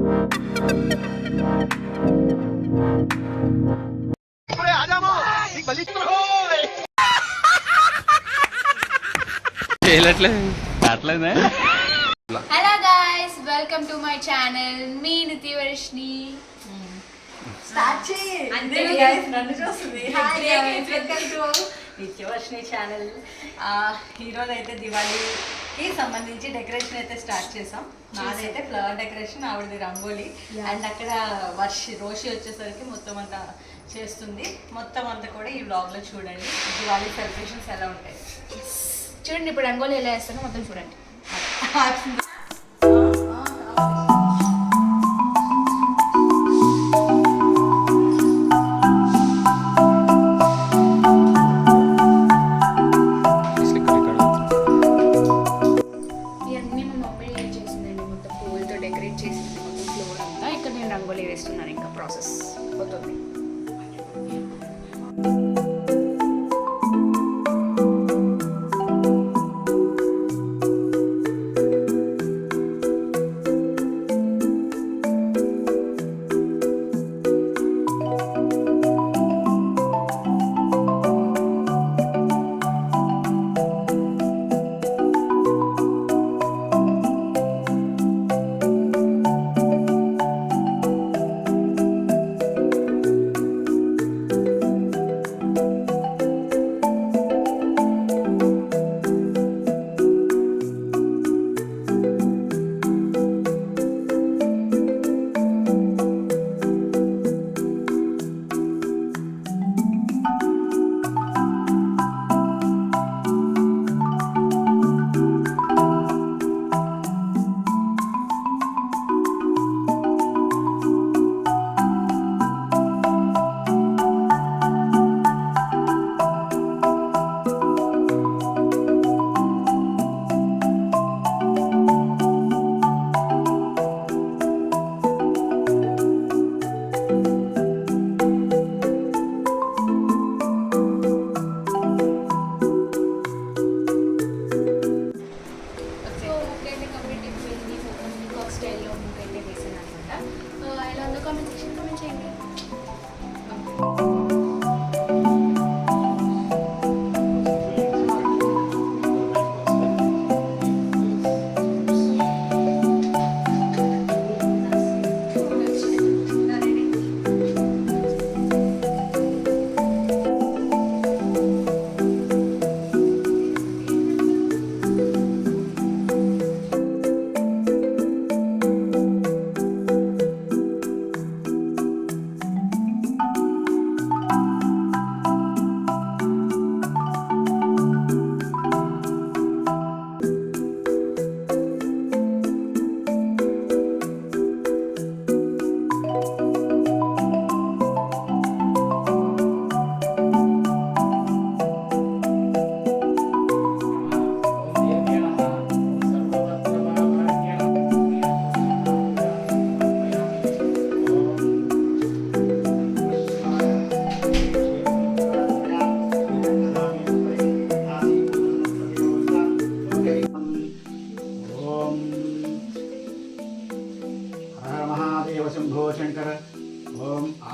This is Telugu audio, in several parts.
Hello guys, welcome to my channel. మీ నిత్యవర్షిని. నిత్యవర్షిని ఛానల్. ఈరోజు అయితే దివాళీకి సంబంధించి డెకరేషన్ అయితే స్టార్ట్ చేసాం. నాదైతే ఫ్లవర్ డెకరేషన్, ఆవిడది రంగోలీ. అండ్ అక్కడ రోషి వచ్చేసరికి మొత్తం అంతా చేస్తుంది. మొత్తం అంతా కూడా ఈ వ్లాగ్లో చూడండి. దివాళీ సెలబ్రేషన్స్ ఎలా ఉంటాయి చూడండి. ఇప్పుడు రంగోలీ ఎలా వేస్తానో మొత్తం చూడండి. ఇవన్నీ మా మమ్మీ చేసిందండి. మొత్తం పువ్వులతో డెకరేట్ చేసింది మొత్తం ఫ్లోర్ అంతా. ఇక్కడ నేను రంగోలీ వేస్తున్నాను. ఇంకా ప్రాసెస్ అవుతుంది.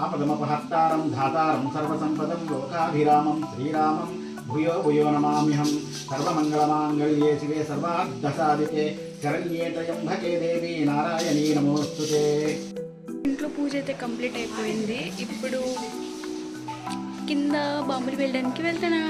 ఆపదమపహర్తారం ధాతారం సర్వసంపదం లోకాభిరామం శ్రీరామం భూయో భూయో నమామ్యహం. సర్వమంగళమాంగళ్యే శివే సర్వార్థసాధికే శరణ్యే త్రయంబకే దేవి నారాయణీ నమోస్తుతే. ఇంట్లో పూజ అయితే కంప్లీట్ అయిపోయింది. ఇప్పుడు కింద బాంబులు వెళ్ళడానికి వెళ్తానా.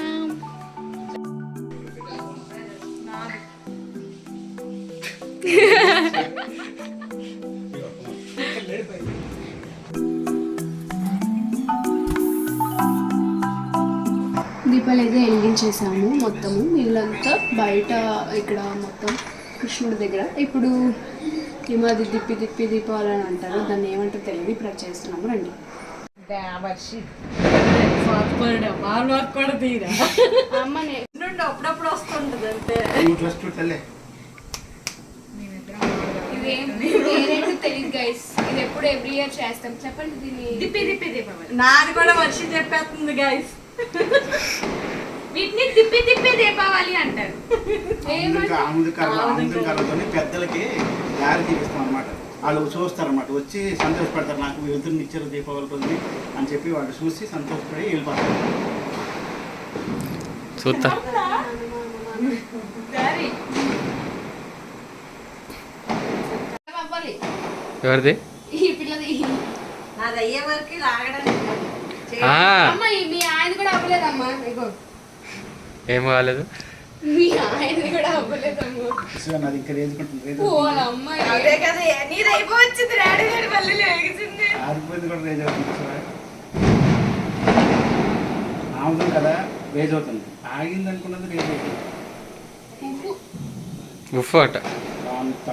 దీపాలు అయితే వెలిగించేసాము మొత్తము. నీళ్ళంతా బయట ఇక్కడ మొత్తం కృష్ణుడి దగ్గర. ఇప్పుడు ఏమాది దిప్పి దిప్పి దీపాలని అంటారు, దాన్ని ఏమంటారు తెలియదు. ఇప్పుడు చేస్తున్నాము. రండి. అప్పుడప్పుడు వస్తుంటది అంతే. తెలియదు గైస్. ఇది ఎప్పుడు ఎవ్రీ ఇయర్ చేస్తాం. చెప్పండి దీన్ని. దిప్పి దిప్పి దీపావళి. నాది కూడా వర్షి చెప్పేస్తుంది గైస్. వీటిని దిప్పి దిప్పి దీపావళి అంటారు. పెద్దలకి దారి తీపిస్తాం అన్నమాట. వాళ్ళు చూస్తారన్నమాట, వచ్చి సంతోషపడతారు, నాకు వెళ్తున్న ఇచ్చారు దీపావళి రోజుని అని చెప్పి వాళ్ళు చూసి సంతోషపడి వెళ్ళిపోతారు. చూస్తా ఎవరిది ఈ పిల్లది నాది అయ్యే వరకు లాగడానికి ఆ, అమ్మ మీ ఆయన కూడా అవ్వలేదమ్మా. ఇగో ఏం కాలేదు. మీ ఆయనది కూడా అవ్వలేదమ్మా. సో నాది ఇంకా రేజుకుంటుంది, ఓ వాళ్ళ అమ్మాయి అదే కదా నీది అయిపోవచ్చింది డాడీ గారి మళ్ళీ లేచింది ఆరిపోయింది కూడా రేజ్ అవుతుంది. ఆముదం కదా రేజ్ అవుతుంది, ఆగింది అనుకున్నది రేజ్ అవుతుంది. ఉఫ్ అట అంత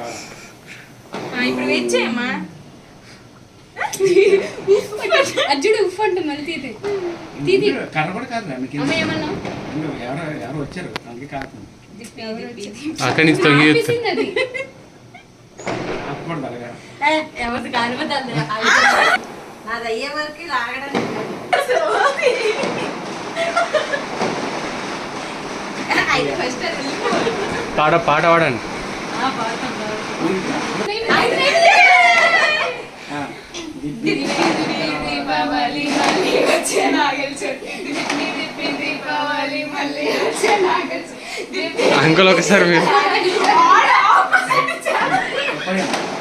ఇప్పుడు వెచ్చేయమ్మా అర్జుడు ఉఫ్ అంటున్నాడు. తీతి తీతి కర్ర కూడా కాదు మీకు అమ్మ ఏమన్నా ఎవరో వచ్చారు అందుకే కాకుండా అక్కడి నుంచి తొంగి ఆపేసింది అది. ఆపకూడదు అలాగా. ఎవరిది కానిపోతుంది నాది అయ్యే వరకు లాగడానికి ఫస్ట్ పాట పాట పాడండి. ఆ, దిబ్బి. దీపావళి మళ్ళీ వచ్చే నాగల్ చెట్టు దిప్పి దిప్పి దీపావళి మళ్ళీ వచ్చే నాగల్ చెట్టు. అంకుల్ ఒకసారి మీరు పడిపోయింది,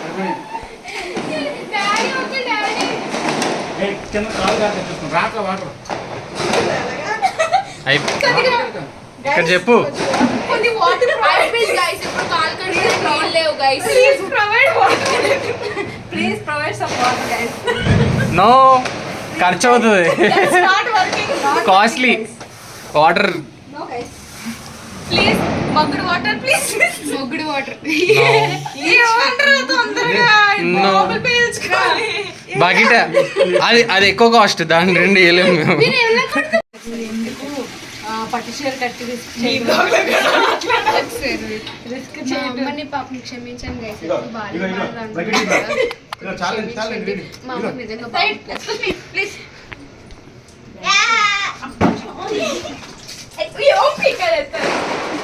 పడిపోయింది. Daddy okay daddy. ఏ, కింద కాలు కాదు చూసుకోండి, రాట్ల వాటర్. ఇక్కడ చెప్పు. కొన్ని వాటర్ ప్లీజ్ గైస్, ఇప్పుడు కాల్ కడిగే నీళ్ళు లేవు guys. Please provide water please provide some water guys no, ఖర్చు అవుతుంది, it's not working costly water. No guys please మగ్గుడు వాటర్ ప్లీజ్ మొగ్గుడు వాటర్. ఏమంటారు తొందరగా No. బాబులు పేల్చుకోవాలి బకెట్ అది అది ఎక్కువ కాస్ట్, దాని రెండు వేయలేము మేము. మీరు ఏమన్నా కొడుతు పట్టు చీర కట్టి రిస్క్ మా అమ్మని పాపం క్షమించండి గైస్. ఇగో, ఇగో, ఇగో, బకెట్ ఇగో. ఇగో, చాలండి, చాలండి, రెడీ. మా అమ్మ నిజంగా బాగుంటుంది. ప్లీజ్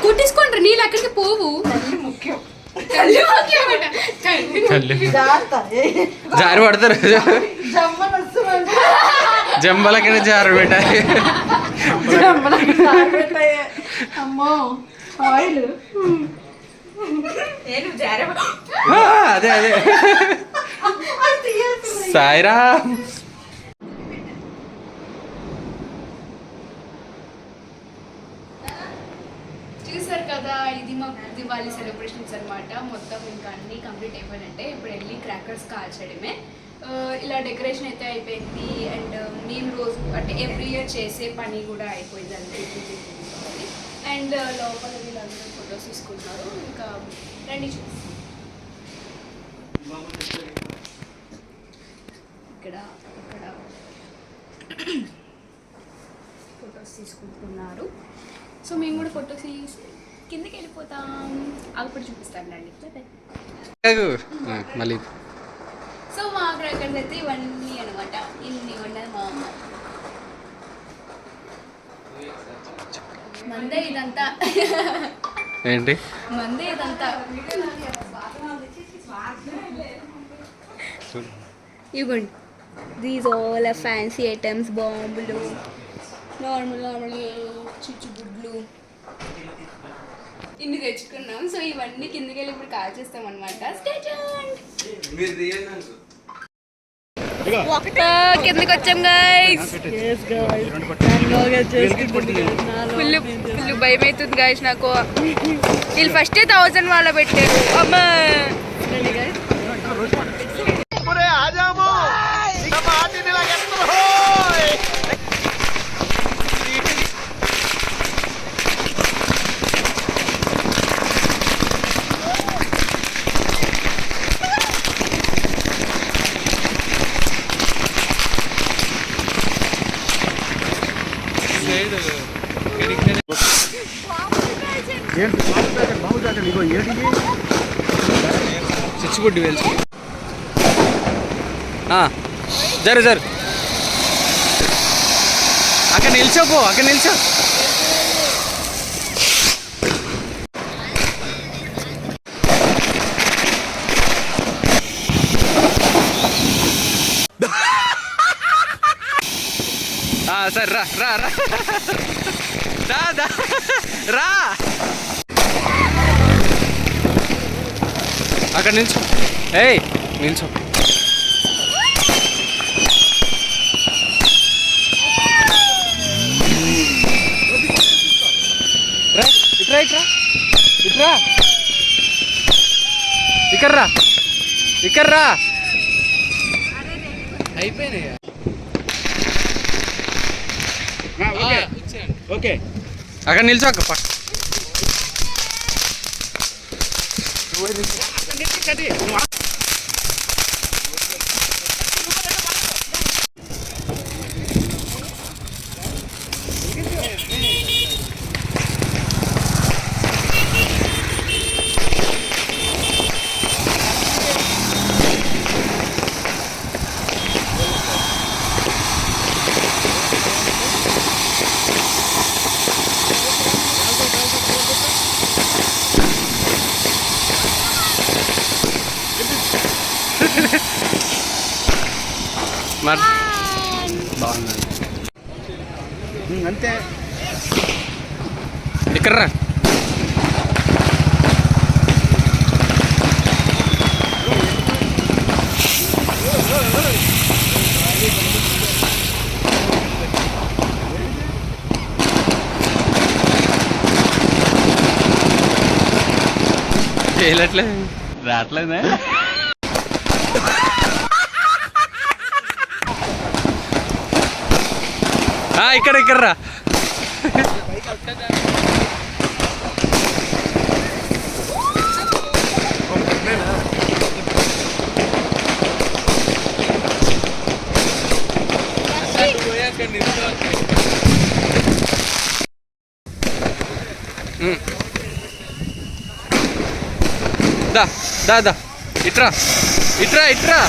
కుట్టించుకోండి, నీళ్ళు అక్కడికి పోవు. ముఖ్యం తల్లి ముఖ్యమట. తల్లి తల్లి జాగ్రత్త జారి పడతారు, జమ్మని వస్తుంది జంబలకి జారు పెట్టాయి. అమ్మో ఆయిల్ నేను జారే అదే అదే సాయిరా. చూసారు కదా, ఇది మా దివాళీ సెలబ్రేషన్స్ అన్నమాట. మొత్తం ఇంకా అన్ని కంప్లీట్ అయిపోయినట్టే. ఇప్పుడు వెళ్ళి క్రాకర్స్ కాల్చడమే. ఇలా డెకరేషన్ అయితే అయిపోయింది. అండ్ నేను రోజు అంటే ఎవ్రీ ఇయర్ చేసే పని కూడా అయిపోయింది అంతే. అండ్ లోపల వీళ్ళందరూ ఫొటోస్ తీసుకుంటున్నారు. ఇంకా రండి చూసి ఇక్కడ ఇక్కడ ఫొటోస్ తీసుకుంటున్నారు. సో మేము కూడా ఫొటోస్ తీసి కిందకి వెళ్ళిపోతాం. అప్పుడు చూపిస్తాను రండి. మళ్ళీ సో మా క్రాకర్స్ అయితే ఇవన్నీ అనమాట. ఇన్ని ఉన్నాయి మా అమ్మ మందే ఇదంతా. ఏంటి మందే ఇదంతా. ఇవ్వండి, దీస్ ఆల్ ఫ్యాన్సీ ఐటమ్స్, బాంబులు, నార్మల్ చిచ్చుబుడ్లు ఇన్ని తెచ్చుకున్నాం. సో ఇవన్నీ కిందకి వెళ్ళి ఇప్పుడు కాల్ చేస్తాం అనమాట. కిందకి వచ్చాం గైస్. ఫుల్ ఫుల్ భయం అవుతుంది గైస్ నాకు. వీళ్ళు ఫస్ట్ 1000 వాళ్ళ పెట్టారు. అమ్మా చిచ్చుబుడ్డి వేల్చి జరు జరు అక్కడ నిల్చోపో, అక్కడ నిల్చో. సరే రా రా రా దా దా రా అక్కడ నిల్చో. ఏయ్ నిల్చో. ఇట్రా ఇట్రా ఇట్రా ఇక్కర్రా ఇక్కర్రా. అయిపోయినాయి. ఓకే అక్కడ నిల్చో అక్క. మరి బాగుంది. అంతే. ఇక్కడ రా. చేయట్లేదు రావట్లేదా? ఇక్కడ ఇక్కడ రా. దా దా దా ఇట్రా ఇట్రా ఇట్రా.